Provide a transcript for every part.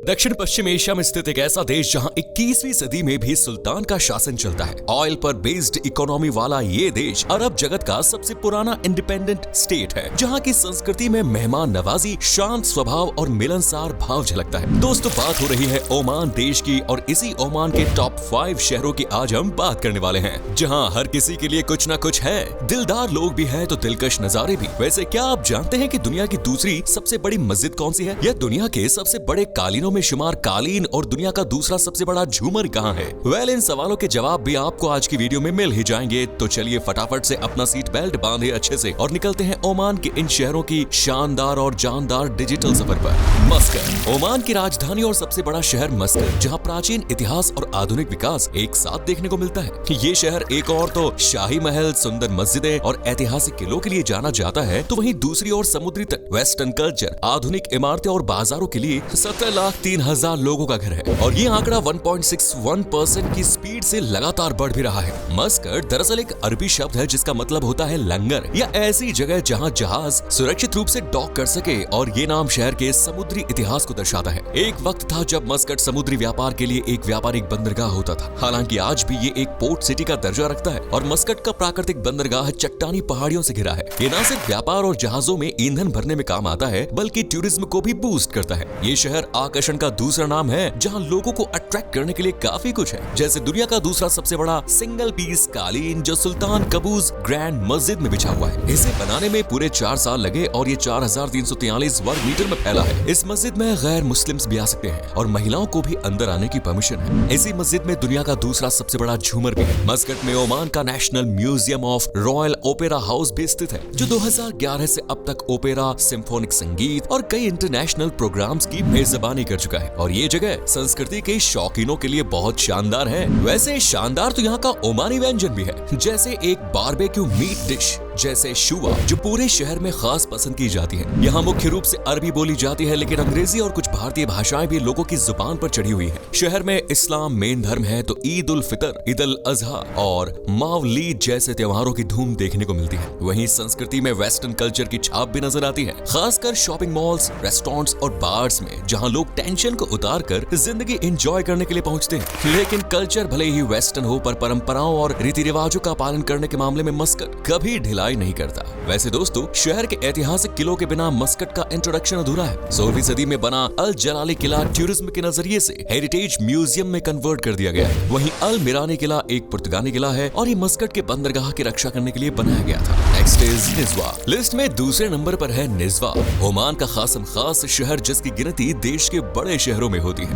दक्षिण पश्चिम एशिया में स्थित एक ऐसा देश जहां 21वीं सदी में भी सुल्तान का शासन चलता है। ऑयल पर बेस्ड इकोनॉमी वाला ये देश अरब जगत का सबसे पुराना इंडिपेंडेंट स्टेट है, जहां की संस्कृति में मेहमान नवाजी, शांत स्वभाव और मिलनसार भाव झलकता है। दोस्तों, बात हो रही है ओमान देश की और इसी ओमान के टॉप 5 शहरों की आज हम बात करने वाले हैं, जहां हर किसी के लिए कुछ न कुछ है। दिलदार लोग भी हैं तो दिलकश नजारे भी। वैसे क्या आप जानते हैं कि दुनिया की दूसरी सबसे बड़ी मस्जिद कौन सी है? या दुनिया के सबसे बड़े कालीनों में शुमार कालीन और दुनिया का दूसरा सबसे बड़ा झूमर कहाँ है? वेल, इन सवालों के जवाब भी आपको आज की वीडियो में मिल ही जाएंगे। तो चलिए फटाफट से अपना सीट बेल्ट बांधे अच्छे से और निकलते हैं ओमान के इन शहरों की शानदार और जानदार डिजिटल सफर पर। मस्कट, ओमान की राजधानी और सबसे बड़ा शहर मस्कट, जहाँ प्राचीन इतिहास और आधुनिक विकास एक साथ देखने को मिलता है। ये शहर एक और तो शाही महल, सुंदर मस्जिदें और ऐतिहासिक किलों के लिए जाना जाता है, तो वहीं दूसरी ओर समुद्री तट, वेस्टर्न कल्चर, आधुनिक इमारतें और बाजारों के लिए 17,03,000 लोगों का घर है। और ये आंकड़ा 1.61% की स्पीड से लगातार बढ़ भी रहा है। मस्कट दरअसल एक अरबी शब्द है जिसका मतलब होता है लंगर या ऐसी जगह जहां जहाज सुरक्षित रूप से डॉक कर सके, और ये नाम शहर के समुद्री इतिहास को दर्शाता है। एक वक्त था जब मस्कट समुद्री व्यापार के लिए एक व्यापारिक बंदरगाह होता था। हालांकि आज भी ये एक पोर्ट सिटी का दर्जा रखता है और मस्कट का प्राकृतिक बंदरगाह चट्टानी पहाड़ियों से घिरा है। ये न सिर्फ व्यापार और जहाजों में ईंधन भरने में काम आता है, बल्कि टूरिज्म को भी बूस्ट करता है। ये शहर आकर्षण का दूसरा नाम है, जहां लोगों को अट्रैक्ट करने के लिए काफी कुछ है, जैसे दुनिया का दूसरा सबसे बड़ा सिंगल पीस कालीन जो सुल्तान कबूस ग्रैंड मस्जिद में बिछा हुआ है। इसे बनाने में पूरे 4 साल लगे और ये 4,343 वर्ग मीटर में फैला है। इस मस्जिद में गैर मुस्लिम्स भी आ सकते हैं और महिलाओं को भी अंदर आने की परमिशन है। इसी मस्जिद में दुनिया का दूसरा सबसे बड़ा झूमर भी है। मस्कट में ओमान का national museum of royal opera house भी स्थित है, जो 2011 से अब तक ओपेरा, सिम्फोनिक संगीत और कई इंटरनेशनल प्रोग्राम्स की मेजबानी कर चुका है। और ये जगह संस्कृति के शौकीनों के लिए बहुत शानदार है। वैसे शानदार तो यहाँ का ओमानी व्यंजन भी है, जैसे एक बारबेक्यू मीट डिश जैसे शुवा, जो पूरे शहर में खास पसंद की जाती है। यहाँ मुख्य रूप से अरबी बोली जाती है, लेकिन अंग्रेजी और कुछ भारतीय भाषाएं भी लोगों की जुबान पर चढ़ी हुई है। शहर में इस्लाम मेन धर्म है, तो ईद उल फितर, ईद उल अजहा और मावलीद जैसे त्योहारों की धूम देखने को मिलती है। वहीं संस्कृति में वेस्टर्न कल्चर की छाप भी नजर आती है, खासकर शॉपिंग मॉल्स, रेस्टोरेंट्स और बार्स में, जहाँ लोग टेंशन को उतार कर जिंदगी एंजॉय करने के लिए पहुँचते हैं। लेकिन कल्चर भले ही वेस्टर्न हो, पर परंपराओं और रीति रिवाजों का पालन करने के मामले में मस्कट कभी ढिलाई नहीं करता। वैसे दोस्तों, शहर के ऐतिहासिक किलों के बिना मस्कट का इंट्रोडक्शन अधूरा है। 16वीं सदी में बना अल जलाली किला टूरिज्म के नजरिए से हेरिटेज म्यूजियम में कन्वर्ट कर दिया गया है। वहीं अल मिरानी किला एक पुर्तगाली किला है और ये मस्कट के बंदरगाह की रक्षा करने के लिए बनाया गया था। Next is निज़वा। लिस्ट में दूसरे नंबर पर है निज़वा, ओमान का खासम खास शहर जिसकी गिनती देश के बड़े शहरों में होती है।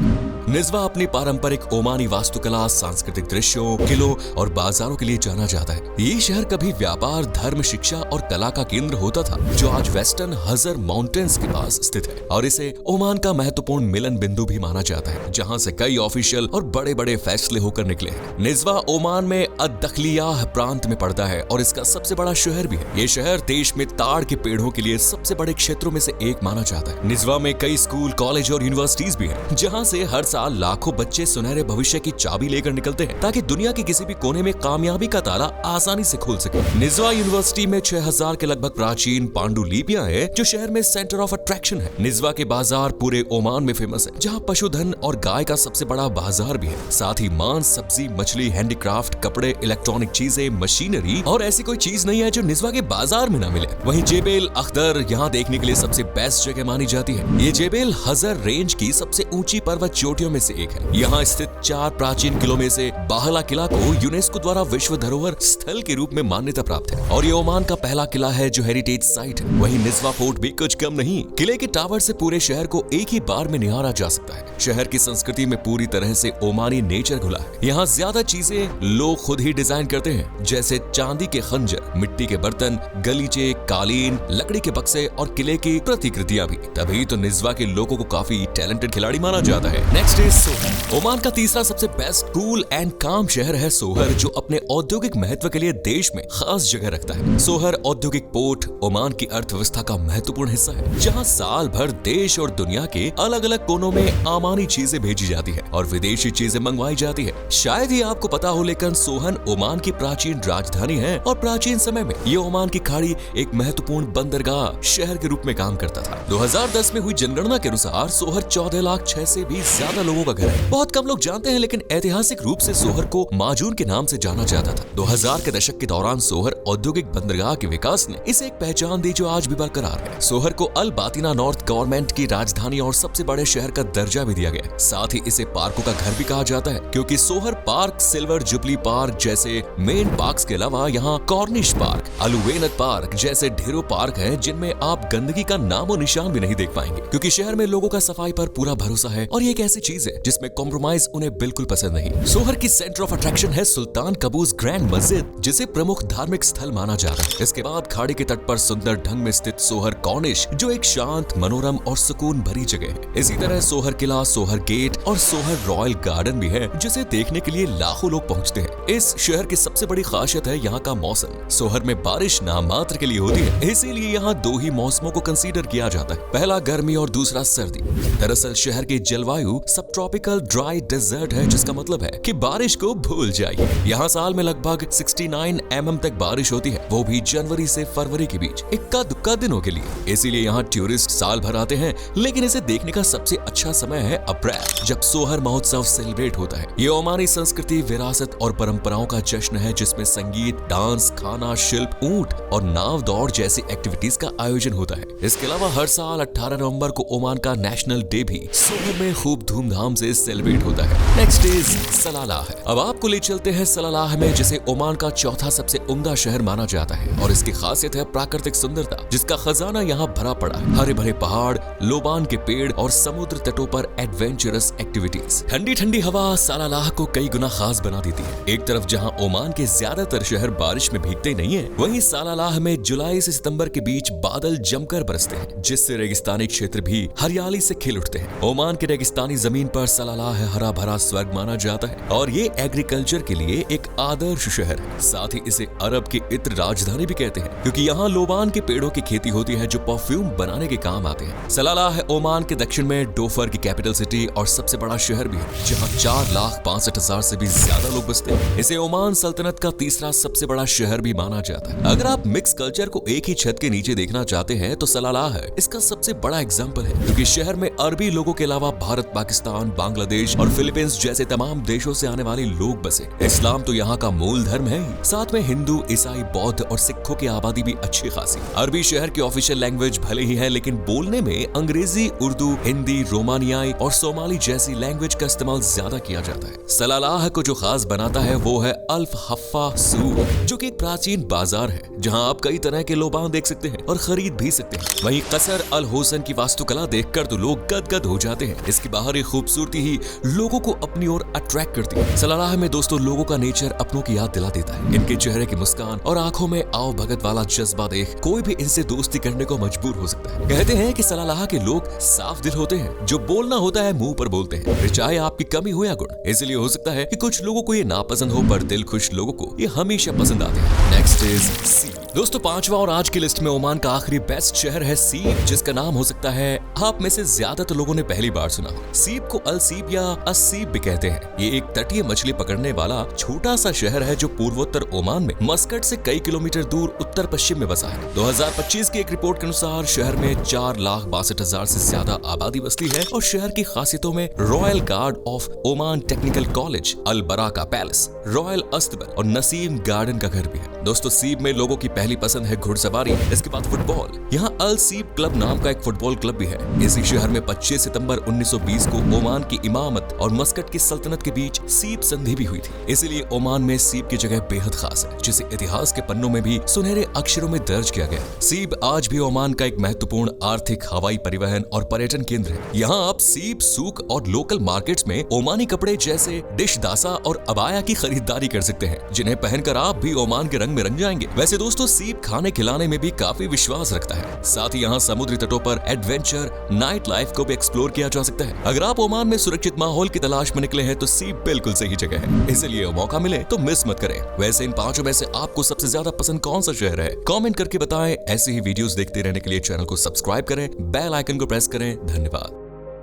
निज़वा अपनी पारंपरिक ओमानी वास्तुकला, सांस्कृतिक दृश्यों, किलों और बाजारों के लिए जाना जाता है। ये शहर कभी व्यापार, धर्म, शिक्षा और कला का केंद्र होता था, जो आज वेस्टर्न हजर माउंटेन्स के पास स्थित है। और इसे ओमान का महत्वपूर्ण मिलन बिंदु भी माना जाता है, जहां से कई ऑफिशियल और बड़े बड़े फैसले होकर निकले हैं। निज़वा ओमान में अद-दखलियाह प्रांत में पड़ता है और इसका सबसे बड़ा शहर भी है। ये शहर देश में ताड़ के पेड़ों के लिए सबसे बड़े क्षेत्रों में से एक माना जाता है। निज़वा में कई स्कूल, कॉलेज और यूनिवर्सिटीज भी हैं, जहां से हर साल लाखों बच्चे सुनहरे भविष्य की चाबी लेकर निकलते हैं, ताकि दुनिया के किसी भी कोने में कामयाबी का ताला आसानी से खुल सके। निज़वा यूनिवर्सिटी में 6,000 के लगभग प्राचीन पांडुलिपियां हैं, जो शहर में सेंटर ऑफ अट्रैक्शन है। निज़वा के बाजार पूरे ओमान में फेमस है, जहां पशुधन और गाय का सबसे बड़ा बाजार भी है। साथ ही मांस, सब्जी, मछली, हैंडीक्राफ्ट, कपड़े, इलेक्ट्रॉनिक चीजें, मशीनरी और ऐसी कोई चीज नहीं है जो निज़वा के बाजार में ना मिले। वहीं जेबेल अख्दर यहाँ देखने के लिए सबसे बेस्ट जगह मानी जाती है। ये जेबेल हजर रेंज की सबसे ऊंची पर्वत चोटियों में से एक है। यहाँ स्थित 4 प्राचीन किलों में से बाहला किला को यूनेस्को द्वारा विश्व धरोहर स्थल के रूप में मान्यता प्राप्त है और ये ओमान का पहला किला है जो हेरिटेज साइट है। वहीं निज़वा फोर्ट भी कुछ कम नहीं। किले के टावर से पूरे शहर को एक ही बार में निहारा जा सकता है। शहर की संस्कृति में पूरी तरह से ओमानी नेचर घुला है। यहाँ ज्यादा चीजें लोग खुद ही डिजाइन करते हैं, जैसे चांदी के खंजर, मिट्टी के बर्तन, गलीचे, कालीन, लकड़ी के बक्से और किले की प्रतिकृतियां भी। तभी तो निज़वा के लोगों को काफी टैलेंटेड खिलाड़ी माना जाता है। नेक्स्ट इज सोहर। ओमान का तीसरा सबसे बेस्ट कूल एंड काम शहर है सोहर, जो अपने औद्योगिक महत्व के लिए देश में खास जगह रखता है। सोहर औद्योगिक पोर्ट ओमान की अर्थव्यवस्था का महत्वपूर्ण हिस्सा है, जहां साल भर देश और दुनिया के अलग अलग कोनों में आमानी चीजें भेजी जाती है और विदेशी चीजें मंगवाई जाती है। शायद ही आपको पता हो, लेकिन सोहन ओमान की प्राचीन राजधानी है और प्राचीन समय में ये ओमान की खाड़ी एक महत्वपूर्ण बंदरगाह शहर के रूप में काम करता था। 2010 में हुई जनगणना के अनुसार सोहर 14 लाख 6 से भी ज्यादा लोगों का घर है। बहुत कम लोग जानते हैं, लेकिन ऐतिहासिक रूप से सोहर को माजून के नाम से जाना जाता था। 2000 के दशक के दौरान सोहर औद्योगिक बंदरगाह के विकास ने इसे एक पहचान दी जो आज भी बरकरार है। सोहर को अल बातिना नॉर्थ गवर्नमेंट की राजधानी और सबसे बड़े शहर का दर्जा भी दिया गया। साथ ही इसे पार्कों का घर भी कहा जाता है, क्योंकि सोहर पार्क, सिल्वर जुबली पार्क जैसे मेन पार्क्स के अलावा यहाँ कॉर्निश पार्क, अलुवेनत पार्क जैसे ढेरों पार्क हैं, जिनमें आप गंदगी का नामो निशान भी नहीं देख पाएंगे, क्योंकि शहर में लोगों का सफाई पर पूरा भरोसा है और ये एक ऐसी चीज है जिसमें कॉम्प्रोमाइज उन्हें बिल्कुल पसंद नहीं। सोहर की सेंटर ऑफ अट्रैक्शन है सुल्तान कबूस ग्रैंड मस्जिद, जिसे प्रमुख धार्मिक स्थल माना जाता है। इसके बाद खाड़ी के तट पर सुंदर ढंग में स्थित सोहर कॉर्निश, जो एक शांत, मनोरम और सुकून भरी जगह है। इसी तरह सोहर किला, सोहर गेट और सोहर रॉयल गार्डन भी है, जिसे देखने के लिए लाखों लोग पहुंचते हैं। इस शहर की सबसे बड़ी खासियत है यहाँ का मौसम। सोहर में बारिश नाम मात्र के लिए होती है, इसीलिए यहाँ दो ही मौसमों को कंसीडर किया जाता है, पहला गर्मी और दूसरा सर्दी। दरअसल शहर की जलवायु सब ट्रॉपिकल ड्राई डेजर्ट है, जिसका मतलब है कि बारिश को भूल जाइए। यहाँ साल में लगभग 69 mm तक बारिश होती है, वो भी जनवरी से फरवरी के बीच, इक्का दुक्का दिनों के लिए। इसीलिए यहाँ टूरिस्ट साल भर आते हैं, लेकिन इसे देखने का सबसे अच्छा समय है अप्रैल, जब सोहर महोत्सव सेलिब्रेट होता है। ये ओमानी संस्कृति, विरासत और परंपराओं का जश्न है, जिसमें संगीत, डांस, खाना, शिल्प, ऊंट और नाव दौड़ जैसी एक्टिविटीज का आयोजन होता है। इसके अलावा हर साल 18 नवंबर को ओमान का नेशनल डे भी सोहर में खूब धूमधाम से सेलिब्रेट होता है। Next is Salalah. अब आपको ले चलते हैं सलालाह में, जिसे ओमान का चौथा सबसे उम्दा शहर माना जाता है, और इसकी खासियत है प्राकृतिक सुंदरता, जिसका खजाना यहाँ भरा पड़ा है। हरे भरे पहाड़, लोबान के पेड़ और समुद्र तटों पर एडवेंचरस एक्टिविटीज। ठंडी ठंडी हवा सलालाह को कई गुना खास बना देती है। एक तरफ जहाँ ओमान के ज्यादातर शहर बारिश में भीगते नहीं है, वहीं सलालाह में जुलाई से सितंबर के बीच बादल जमकर बरसते हैं, जिससे रेगिस्तानी क्षेत्र भी हरियाली से खिल उठते हैं। ओमान की रेगिस्तानी जमीन पर सलालाह हरा भरा स्वर्ग माना जाता है, और ये एग्रीकल्चर के लिए एक आदर्श शहर है। साथ ही इसे अरब की इत्र राजधानी भी कहते हैं, क्योंकि यहाँ लोबान के पेड़ों की खेती होती है, जो परफ्यूम बनाने के काम आते हैं। सलालाह ओमान के दक्षिण में डोफर की कैपिटल सिटी और सबसे बड़ा शहर भी है, जहाँ 4,65,000 से भी ज्यादा लोग बसते हैं। इसे ओमान सल्तनत का तीसरा सबसे बड़ा शहर भी माना जाता है। अगर आप मिक्स कल्चर को एक ही छत के नीचे देखना चाहते हैं, तो सलालाह इसका सबसे बड़ा एग्जाम्पल है, क्योंकि शहर में अरबी लोगों के अलावा भारत, पाकिस्तान, बांग्लादेश और फिलीपींस जैसे तमाम देशों से आने वाले लोग बसे। इस्लाम तो यहाँ का मूल धर्म है ही, साथ में हिंदू, ईसाई, बौद्ध और सिखों की आबादी भी अच्छी खासी। अरबी शहर की ऑफिशियल लैंग्वेज भले ही है, लेकिन बोलने में अंग्रेजी, उर्दू, हिंदी, रोमानियाई और सोमाली जैसी लैंग्वेज का इस्तेमाल ज्यादा किया जाता है। सलालाह को जो खास बनाता है वो है अल्फ हफ्फा सूक, जो कि एक प्राचीन बाजार है, जहाँ आप कई तरह के लोबान देख सकते हैं और खरीद भी सकते हैं। वहीं कसर अल होसन की वास्तुकला देखकर तो लोग गदगद हो जाते हैं। इसकी बाहरी खूबसूरती ही लोगों को अपनी ओर अट्रैक्ट करती है। सलालाह में दोस्तों लोगों का नेचर अपनों की याद दिला देता है। इनके चेहरे की मुस्कान और आंखों में आओ भगत वाला जज्बा देख कोई भी इनसे दोस्ती करने को मजबूर हो सकता है। कहते हैं कि सलालाह के लोग साफ दिल होते हैं, जो बोलना होता है मुंह पर बोलते हैं, चाहे आपकी कमी हो या गुण। इसलिए हो सकता है कि कुछ लोगों को ये नापसंद हो, पर दिल खुश लोगों को ये हमेशा पसंद आते हैं। Next is sieve. दोस्तों पांचवा और आज की लिस्ट में ओमान का आखिरी बेस्ट शहर है सीब, जिसका नाम हो सकता है आप में से ज्यादातर लोगों ने पहली बार सुना। सीब को अल सीब या अस्सीब भी कहते हैं। ये एक तटीय मछली पकड़ने वाला छोटा सा शहर है, जो पूर्वोत्तर ओमान में मस्कट से कई किलोमीटर दूर उत्तर पश्चिम में बसा है। 2025 की एक रिपोर्ट के अनुसार शहर में 4,62,000 से ज्यादा आबादी बसती है, और शहर की खासियतों में royal guard of Oman technical college, Al Baraka Palace, royal अस्तबल और नसीम गार्डन का घर भी है। दोस्तों सीब में लोगों की पहली पसंद है घुड़सवारी, इसके बाद फुटबॉल। यहाँ अल सीब क्लब नाम का एक फुटबॉल क्लब भी है। इसी शहर में 25 सितंबर 1920 को ओमान की इमामत और मस्कट की सल्तनत के बीच सीब संधि भी हुई थी। इसलिए ओमान में सीब की जगह बेहद खास है, जिसे इतिहास के पन्नों में भी सुनहरे अक्षरों में दर्ज किया गया। सीब आज भी ओमान का एक महत्वपूर्ण आर्थिक, हवाई परिवहन और पर्यटन केंद्र है। यहाँ आप सीब सूक और लोकल मार्केट्स में ओमानी कपड़े जैसे डिश दासा और अबाया की खरीदारी कर सकते हैं, जिन्हें पहनकर आप भी ओमान के रंग में रंग जाएंगे। वैसे दोस्तों सीब खाने खिलाने में भी काफी विश्वास रखता है। साथ ही यहाँ समुद्री तटों पर एडवेंचर, नाइट लाइफ को भी एक्सप्लोर किया जा सकता है। अगर आप ओमान में सुरक्षित माहौल की तलाश में निकले हैं तो सी बिल्कुल सही जगह है, इसलिए मौका मिले तो मिस मत करें। वैसे इन 5 में से आपको सबसे ज्यादा पसंद कौन सा शहर है? कमेंट करके बताएं। ऐसे ही वीडियोस देखते रहने के लिए चैनल को सब्सक्राइब करें, बेल आइकन को प्रेस करें। धन्यवाद।